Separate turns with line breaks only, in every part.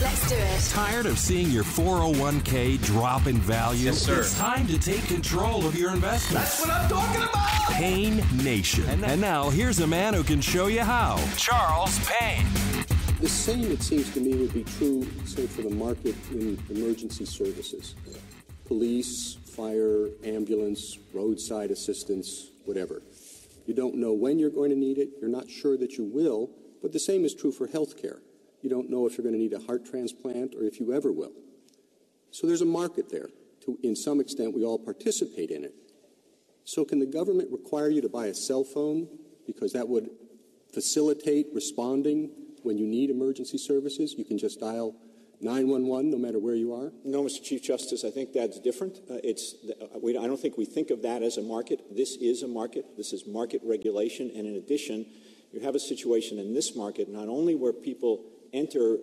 Let's do it.
Tired of seeing your 401k drop in value?
Yes, sir.
It's time to take control of your investments.
That's what I'm talking about!
Payne Nation. And now, here's a man who can show you how. Charles Payne.
The same, it seems to me, would be true, say, for the market in emergency services. Police, fire, ambulance, roadside assistance, whatever. You don't know when you're going to need it. You're not sure that you will. But the same is true for health care. You don't know if you're going to need a heart transplant or if you ever will. So there's a market there. In some extent, we all participate in it. So can the government require you to buy a cell phone because that would facilitate responding when you need emergency services? You can just dial 911 no matter where you are?
No, Mr. Chief Justice, I think that's different. I don't think we think of that as a market. This is a market. This is market regulation. And in addition, you have a situation in this market not only where people enter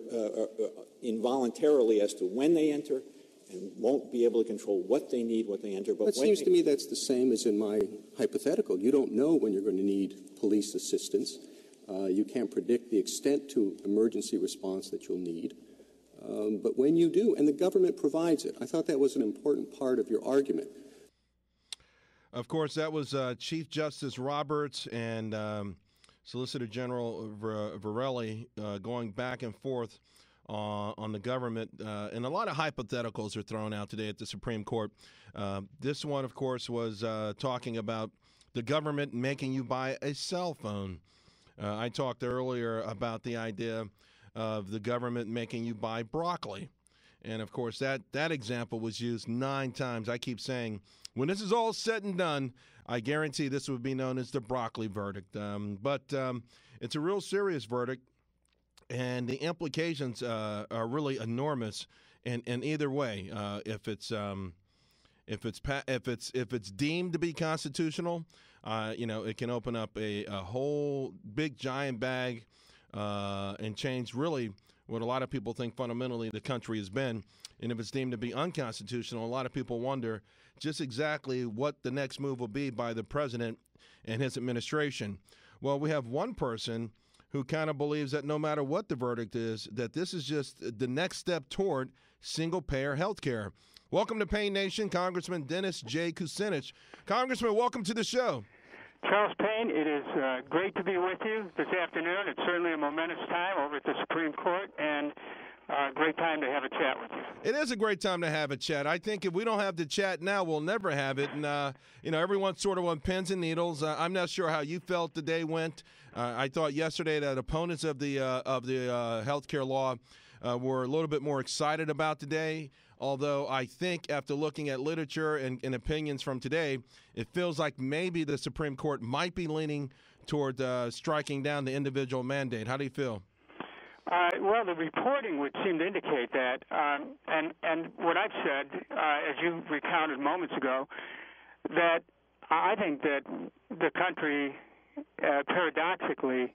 involuntarily as to when they enter and won't be able to control what they need, what they enter, but
it seems to me that's the same as in my hypothetical. You don't know when you're going to need police assistance. You can't predict the extent to emergency response that you'll need. But when you do, and the government provides it, I thought that was an important part of your argument.
Of course, that was Chief Justice Roberts and Solicitor General Varelli going back and forth on the government. And a lot of hypotheticals are thrown out today at the Supreme Court. This one, of course, was talking about the government making you buy a cell phone. I talked earlier about the idea of the government making you buy broccoli. And, of course, that example was used 9 times. I keep saying, when this is all said and done, I guarantee this would be known as the broccoli verdict. But it's a real serious verdict, and the implications are really enormous in either way. If it's deemed to be constitutional, it can open up a whole big giant bag and change really what a lot of people think fundamentally the country has been. And if it's deemed to be unconstitutional, a lot of people wonder just exactly what the next move will be by the president and his administration. Well, we have one person who kind of believes that no matter what the verdict is, that this is just the next step toward single-payer health care. Welcome to Payne Nation, Congressman Dennis J. Kucinich. Congressman, welcome to the show.
Charles Payne, it is great to be with you this afternoon. It's certainly a momentous time over at the Supreme Court, and a great time to have a chat with you.
It is a great time to have a chat. I think if we don't have the chat now, we'll never have it. And, everyone's sort of on pins and needles. I'm not sure how you felt the day went. I thought yesterday that opponents of the health care law were a little bit more excited about today. Although I think after looking at literature and opinions from today, it feels like maybe the Supreme Court might be leaning toward striking down the individual mandate. How do you feel?
Well, the reporting would seem to indicate that. And what I've said, as you recounted moments ago, that I think that the country, paradoxically,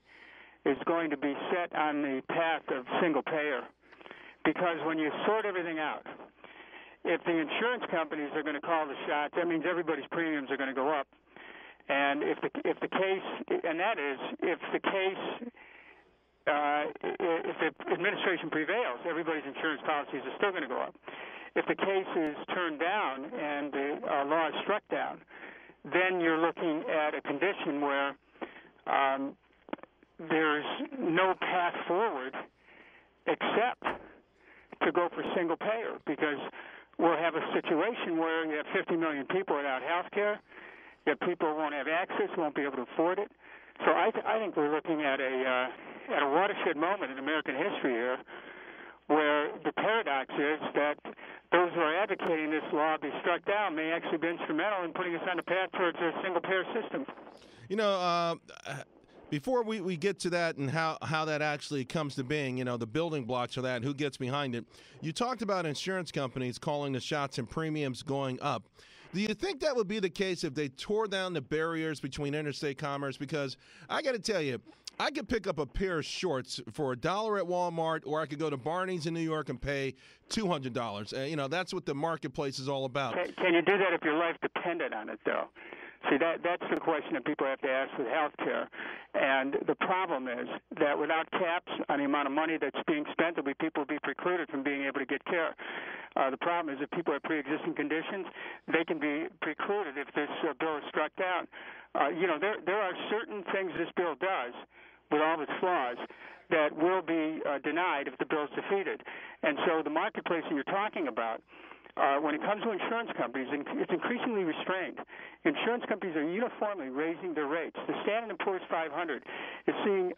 is going to be set on the path of single payer. Because when you sort everything out, if the insurance companies are going to call the shots, that means everybody's premiums are going to go up. And if the case, and that is, if the administration prevails, everybody's insurance policies are still going to go up. If the case is turned down and the law is struck down, then you're looking at a condition where there's no path forward except to go for single payer, because we'll have a situation where you have 50 million people without health care, that people won't have access, won't be able to afford it. So I think we're looking at a watershed moment in American history here, where the paradox is that those who are advocating this law be struck down may actually be instrumental in putting us on the path towards a single-payer system.
Before we get to that and how that actually comes to being, the building blocks for that and who gets behind it, you talked about insurance companies calling the shots and premiums going up. Do you think that would be the case if they tore down the barriers between interstate commerce? Because I got to tell you, I could pick up a pair of shorts for $1 at Walmart, or I could go to Barney's in New York and pay $200. That's what the marketplace is all about.
Can you do that if your life depended on it, though? See, that's the question that people have to ask with health care. And the problem is that without caps on the amount of money that's being spent, there'll be people who will be precluded from being able to get care. The problem is if people have pre-existing conditions, they can be precluded if this bill is struck down. There are certain things this bill does, with all its flaws, that will be denied if the bill is defeated. And so the marketplace that you're talking about, when it comes to insurance companies, it's increasingly restrained. Insurance companies are uniformly raising their rates. The Standard & Poor's 500 is seeing,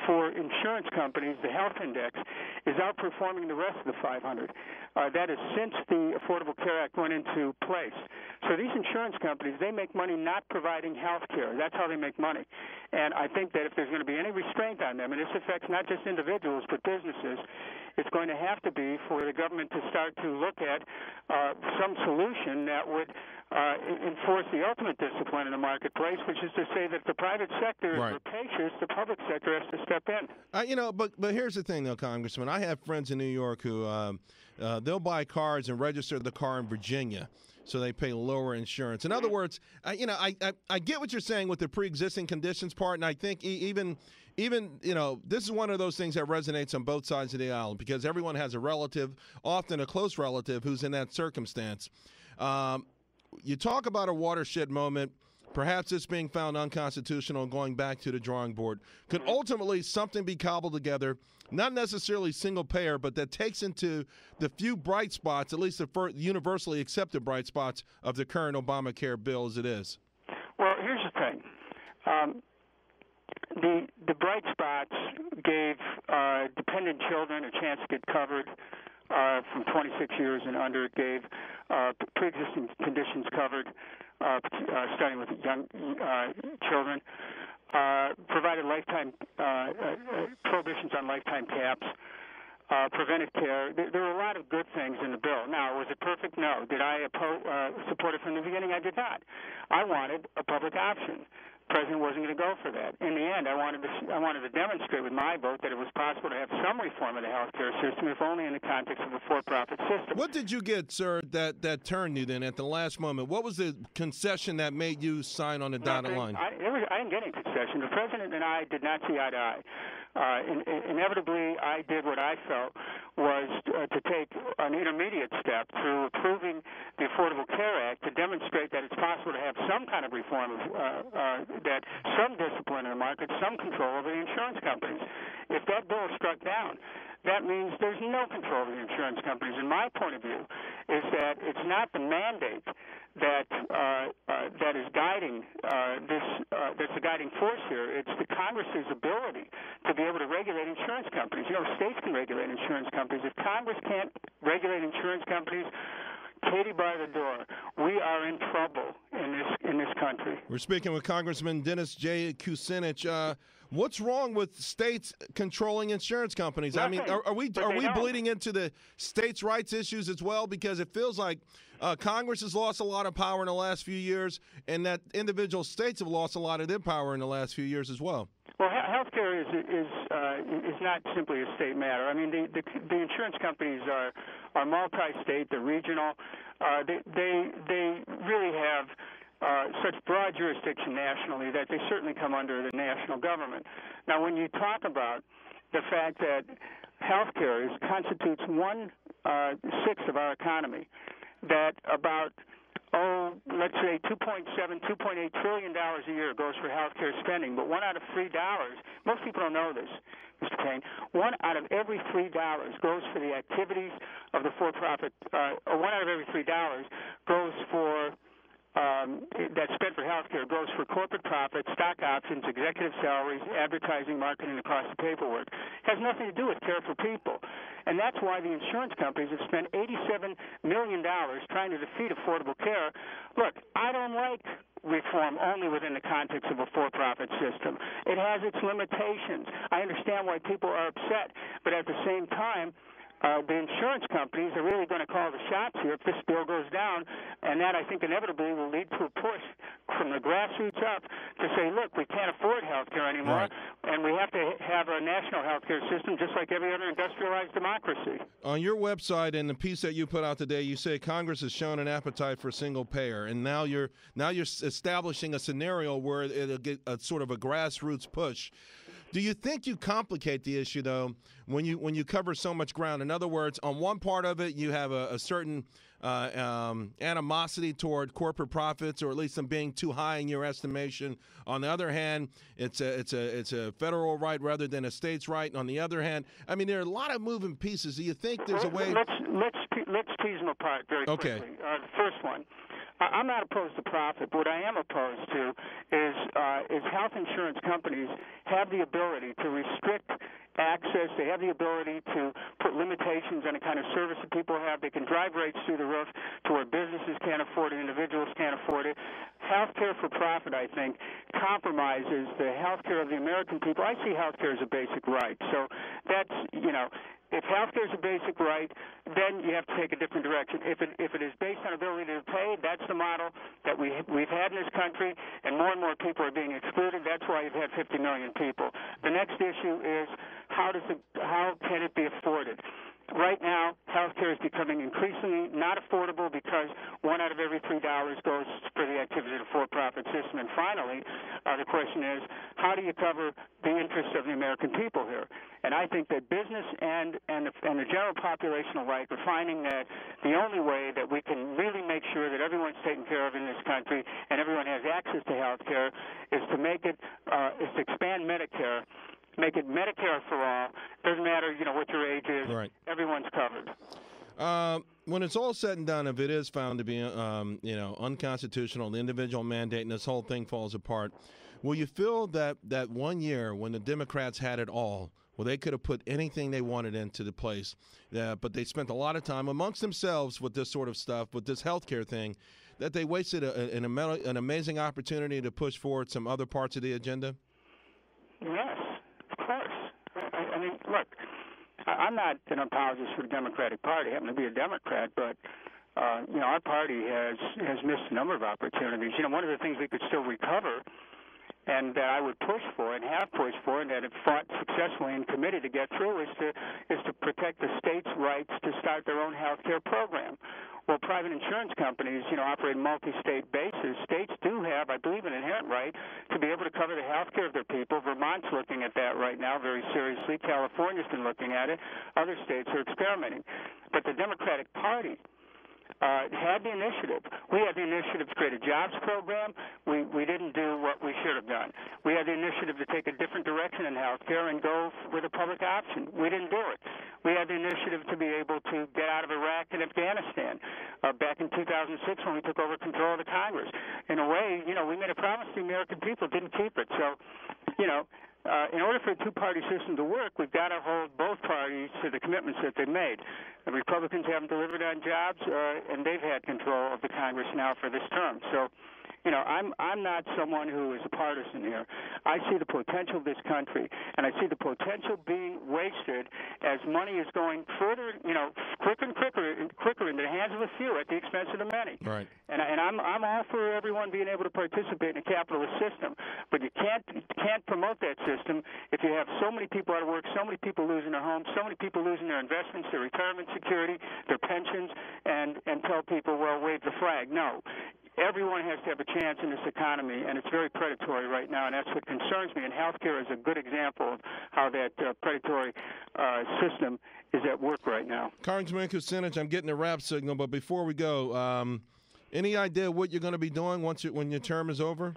for insurance companies, the health index is outperforming the rest of the 500. That is since the Affordable Care Act went into place. So these insurance companies, they make money not providing health care. That's how they make money. And I think that if there's going to be any restraint on them, and this affects not just individuals but businesses, it's going to have to be for the government to start to look at some solution that would enforce the ultimate discipline in the marketplace, which is to say that the private sector is rapacious, the public sector has to step in.
But here's the thing, though, Congressman. I have friends in New York who they'll buy cars and register the car in Virginia, so they pay lower insurance. In other words, I get what you're saying with the pre-existing conditions part, and I think even this is one of those things that resonates on both sides of the aisle because everyone has a relative, often a close relative, who's in that circumstance. You talk about a watershed moment, perhaps it's being found unconstitutional and going back to the drawing board. Could ultimately something be cobbled together, not necessarily single payer, but that takes into the few bright spots, at least the universally accepted bright spots of the current Obamacare bill as it is?
Well, here's the thing. The bright spots gave dependent children a chance to get covered from 26 years and under. It gave pre-existing conditions covered, starting with young children. Provided lifetime prohibitions on lifetime caps. Preventive care. There were a lot of good things in the bill. Now, was it perfect? No. Did I support it from the beginning? I did not. I wanted a public option. The president wasn't going to go for that. In the end, I wanted to demonstrate with my vote that it was possible to have some reform of the health care system, if only in the context of a for-profit system.
What did you get, sir, that turned you then at the last moment? What was the concession that made you sign on the dotted line?
I didn't get any concession. The president and I did not see eye to eye. Inevitably, I did what I felt was to take an intermediate step through approving the Affordable Care Act to demonstrate that it's possible to have some kind of reform, that some discipline in the market, some control over the insurance companies. If that bill is struck down, that means there's no control over the insurance companies. And my point of view is that it's not the mandate that is guiding that's the guiding force here. It's the Congress's ability to be able to regulate insurance companies. States can regulate insurance companies. If Congress can't regulate insurance companies, Katie by the door, we are in trouble in this country.
We're speaking with Congressman Dennis J. Kucinich. What's wrong with states controlling insurance companies?
Nothing.
I mean, are we bleeding into the states' rights issues as well? Because it feels like Congress has lost a lot of power in the last few years, and that individual states have lost a lot of their power in the last few years as well.
Well, healthcare is not simply a state matter. I mean, the insurance companies are multi-state, they're regional. They really have such broad jurisdiction nationally that they certainly come under the national government. Now, when you talk about the fact that healthcare constitutes 1/6 of our economy, that about let's say $2.7, $2.8 trillion a year goes for health care spending, but $1 out of $3, most people don't know this, Mr. Payne, $1 out of every $3 goes for the activities of the for-profit, or $1 out of every $3 goes for that's spent for health care goes for corporate profits, stock options, executive salaries, advertising, marketing, the cost of paperwork. It has nothing to do with care for people. And that's why the insurance companies have spent $87 million trying to defeat affordable care. Look, I don't like reform only within the context of a for-profit system. It has its limitations. I understand why people are upset, but at the same time, the insurance companies are really going to call the shots here if this bill goes down, and that, I think, inevitably will lead to a push, from the grassroots up to say, look, we can't afford health care anymore, and we have to have a national health care system just like every other industrialized democracy. On
your website and the piece that you put out today, you say Congress has shown an appetite for single payer, and now you're establishing a scenario where it'll get a sort of a grassroots push. Do you think you complicate the issue, though, when you cover so much ground? In other words, on one part of it, you have a certain animosity toward corporate profits, or at least them being too high in your estimation. On the other hand, it's a federal right rather than a state's right. And on the other hand, I mean, there are a lot of moving pieces. Do you think there's a way?
Let's tease them apart very quickly. The first one. I'm not opposed to profit. What I am opposed to is health insurance companies have the ability to restrict access. They have the ability to put limitations on the kind of service that people have. They can drive rates through the roof to where businesses can't afford it, individuals can't afford it. Health care for profit, I think, compromises the health care of the American people. I see health care as a basic right. So that's, if health care is a basic right, then you have to take a different direction. If it is based on ability to pay, that's the model that we've had in this country, and more people are being excluded. That's why you've had 50 million people. The next issue is how can it be afforded? Right now, health care is becoming increasingly not affordable because $1 out of every $3 goes for the activity of the for-profit system. And finally, the question is, how do you cover the interests of the American people here? And I think that business and the general population alike are finding that the only way that we can really make sure that everyone's taken care of in this country and everyone has access to health care is to expand Medicare. Make it Medicare for all. Doesn't matter, what your age is.
Right.
Everyone's covered.
When it's all said and done, if it is found to be, unconstitutional, the individual mandate, and this whole thing falls apart, will you feel that 1 year when the Democrats had it all, well, they could have put anything they wanted into the place, but they spent a lot of time amongst themselves with this sort of stuff, with this health care thing, that they wasted an amazing opportunity to push forward some other parts of the agenda?
Yes. Of course. I mean, look, I'm not an apologist for the Democratic Party. I happen to be a Democrat, but, our party has missed a number of opportunities. One of the things we could still recover and that I would push for and have pushed for and that have fought successfully and committed to get through is to protect the states' rights to start their own health care program. Well, private insurance companies, operate multi-state bases. States do have, I believe, an inherent right to be able to cover the health care of their people. Vermont's looking at that right now very seriously. California's been looking at it. Other states are experimenting. But the Democratic Party had the initiative. We had the initiative to create a jobs program. We didn't do what we should have done. We had the initiative to take a different direction in health care and go with a public option. We didn't do it. We had the initiative to be able to get out of Iraq and Afghanistan back in 2006 when we took over control of the Congress. In a way, we made a promise to the American people, didn't keep it. So, in order for a two-party system to work, we've got to hold both parties to the commitments that they made. The Republicans haven't delivered on jobs, and they've had control of the Congress now for this term. So, I'm not someone who is a partisan here. I see the potential of this country, and I see the potential being wasted as money is going further, quicker and quicker into the hands of a few at the expense of the many.
Right.
And I'm all for everyone being able to participate in a capitalist system, but you can't promote that system if you have so many people out of work, so many people losing their homes, so many people losing their investments, their retirement security, their pensions, and tell people, well, wave the flag. No. Everyone has to have a chance in this economy, and it's very predatory right now, and that's what concerns me. And healthcare is a good example of how that predatory system is at work right now.
Congressman Kucinich, I'm getting a wrap signal, but before we go, any idea what you're going to be doing when your term is over?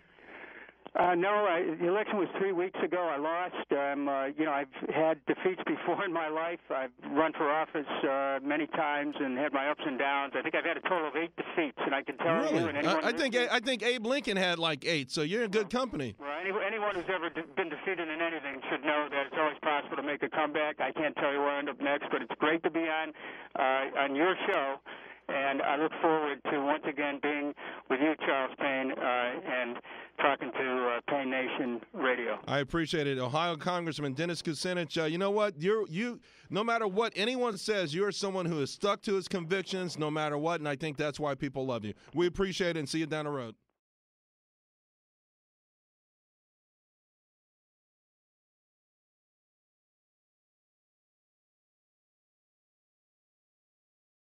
No, the election was 3 weeks ago. I lost. I've had defeats before in my life. I've run for office many times and had my ups and downs. I think I've had a total of 8 defeats, and I can tell you.
Really? I think Abe Lincoln had like 8, so you're in good company.
Well, anyone who's ever been defeated in anything should know that it's always possible to make a comeback. I can't tell you where I end up next, but it's great to be on your show. And I look forward to once again being with you, Charles Payne, and talking to Payne Nation Radio.
I appreciate it. Ohio Congressman Dennis Kucinich, you know what? You no matter what anyone says, you're someone who is stuck to his convictions no matter what, and I think that's why people love you. We appreciate it and see you down the road.